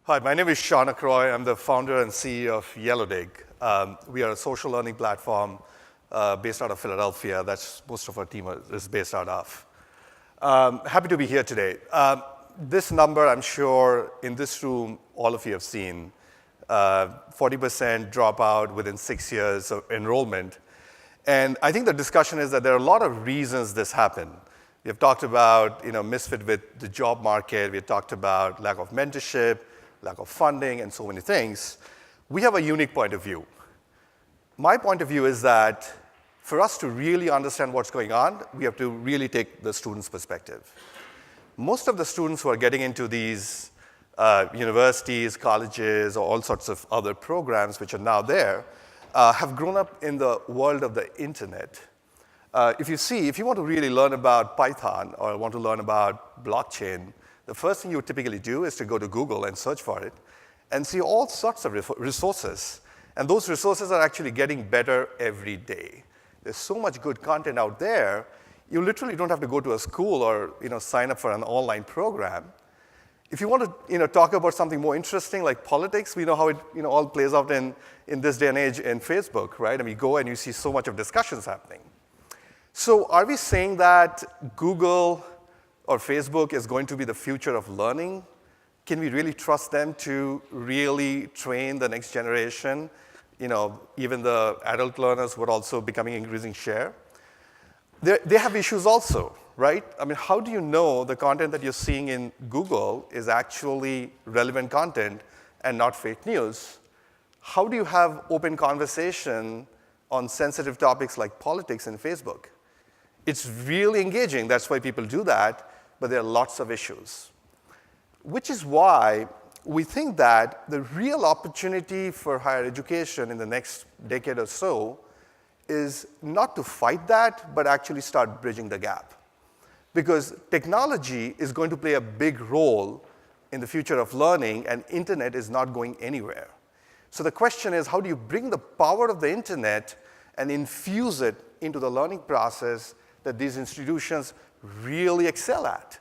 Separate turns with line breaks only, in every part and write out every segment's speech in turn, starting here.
Hi, my name is Sean Akroy. I'm the founder and CEO of Yellowdig. We are a social learning platform based out of Philadelphia. That's most of our team is based out of. Happy to be here today. This number, I'm sure, in this room, all of you have seen. 40% dropout within 6 years of enrollment. And I think the discussion is that there are a lot of reasons this happened. We have talked about misfit with the job market. We have talked about lack of mentorship, lack of funding, and so many things. We have a unique point of view. My point of view is that for us to really understand what's going on, we have to really take the student's perspective. Most of the students who are getting into these universities, colleges, or all sorts of other programs which are now there have grown up in the world of the internet. If you want to really learn about Python or want to learn about blockchain, the first thing you would typically do is to go to Google and search for it and see all sorts of resources. And those resources are actually getting better every day. There's so much good content out there, you literally don't have to go to a school or sign up for an online program. If you want to talk about something more interesting like politics, we know how it all plays out in this day and age in Facebook, right? And you go and you see so much of discussions happening. So are we saying that Google or Facebook is going to be the future of learning? Can we really trust them to really train the next generation? Even the adult learners who are also becoming increasing share. They have issues also, right? I mean, how do you know the content that you're seeing in Google is actually relevant content and not fake news? How do you have open conversation on sensitive topics like politics in Facebook? It's really engaging. That's why people do that. But there are lots of issues, which is why we think that the real opportunity for higher education in the next decade or so is not to fight that, but actually start bridging the gap. Because technology is going to play a big role in the future of learning, and internet is not going anywhere. So the question is, how do you bring the power of the internet and infuse it into the learning process that these institutions really excel at?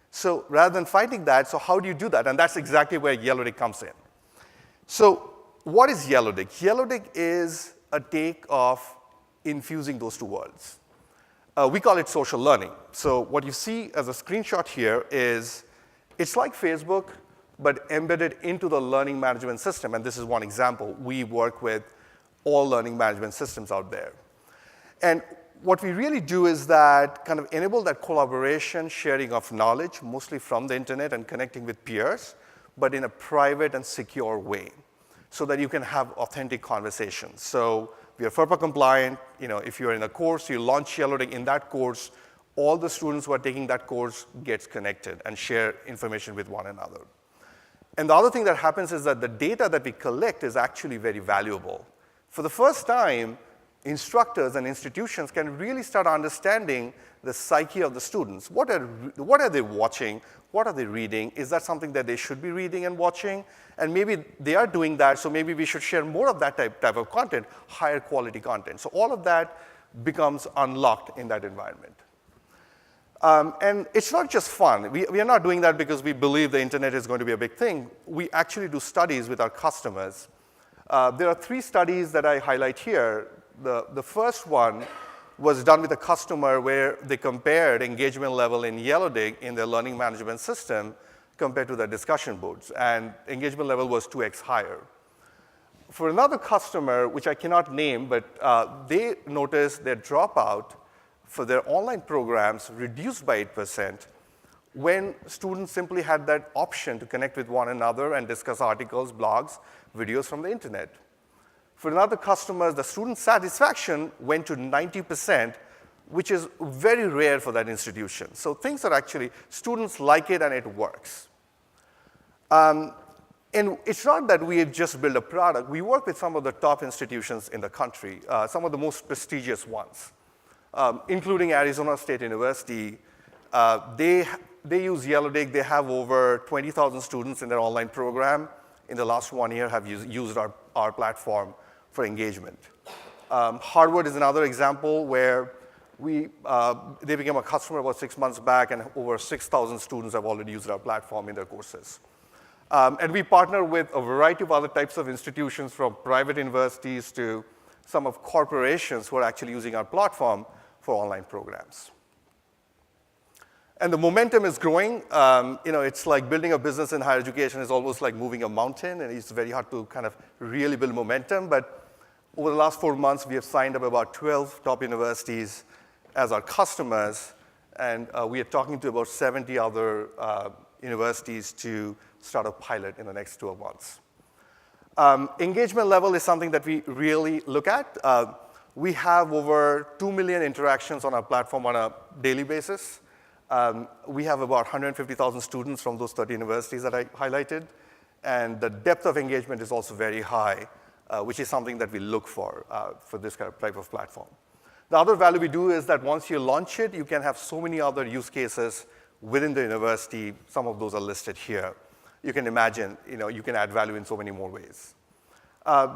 So rather than fighting that, so how do you do that? And that's exactly where Yellowdig comes in. So what is Yellowdig? Yellowdig is a take of infusing those two worlds. We call it social learning. So what you see as a screenshot here is, it's like Facebook, but embedded into the learning management system. And this is one example. We work with all learning management systems out there. And what we really do is that kind of enable that collaboration, sharing of knowledge, mostly from the internet and connecting with peers, but in a private and secure way, so that you can have authentic conversations. So we are FERPA compliant. If you're in a course, you launch Yellowdig. In that course, all the students who are taking that course gets connected and share information with one another. And the other thing that happens is that the data that we collect is actually very valuable. For the first time, instructors and institutions can really start understanding the psyche of the students. What are they watching? What are they reading? Is that something that they should be reading and watching? And maybe they are doing that, so maybe we should share more of that type of content, higher quality content. So all of that becomes unlocked in that environment. And it's not just fun. We are not doing that because we believe the internet is going to be a big thing. We actually do studies with our customers. There are 3 studies that I highlight here. The first one was done with a customer where they compared engagement level in Yellowdig in their learning management system compared to their discussion boards. And engagement level was 2x higher. For another customer, which I cannot name, but they noticed their dropout for their online programs reduced by 8% when students simply had that option to connect with one another and discuss articles, blogs, videos from the internet. For another customer, the student satisfaction went to 90%, which is very rare for that institution. So things are actually, students like it and it works. And it's not that we have just built a product. We work with some of the top institutions in the country, some of the most prestigious ones, including Arizona State University. They use Yellowdig. They have over 20,000 students in their online program. In the last 1 year have used our platform for engagement. Harvard is another example where they became a customer about 6 months back, and over 6,000 students have already used our platform in their courses. And we partner with a variety of other types of institutions, from private universities to some of corporations who are actually using our platform for online programs. And the momentum is growing. It's like building a business in higher education is almost like moving a mountain, and it's very hard to kind of really build momentum. But over the last 4 months, we have signed up about 12 top universities as our customers, and we are talking to about 70 other universities to start a pilot in the next 12 months. Engagement level is something that we really look at. We have over 2 million interactions on our platform on a daily basis. We have about 150,000 students from those 30 universities that I highlighted, and the depth of engagement is also very high, which is something that we look for this kind of type of platform. The other value we do is that once you launch it, you can have so many other use cases within the university. Some of those are listed here. You can imagine, you can add value in so many more ways.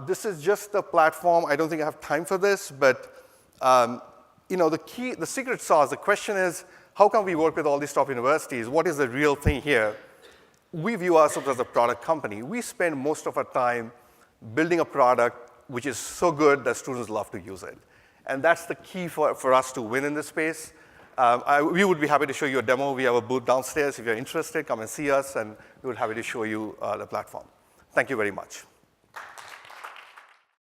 This is just the platform. I don't think I have time for this, but the secret sauce, the question is, how can we work with all these top universities? What is the real thing here? We view ourselves as a product company. We spend most of our time building a product which is so good that students love to use it. And that's the key for us to win in this space. We would be happy to show you a demo. We have a booth downstairs. If you're interested, come and see us, and we would be happy to show you the platform. Thank you very much.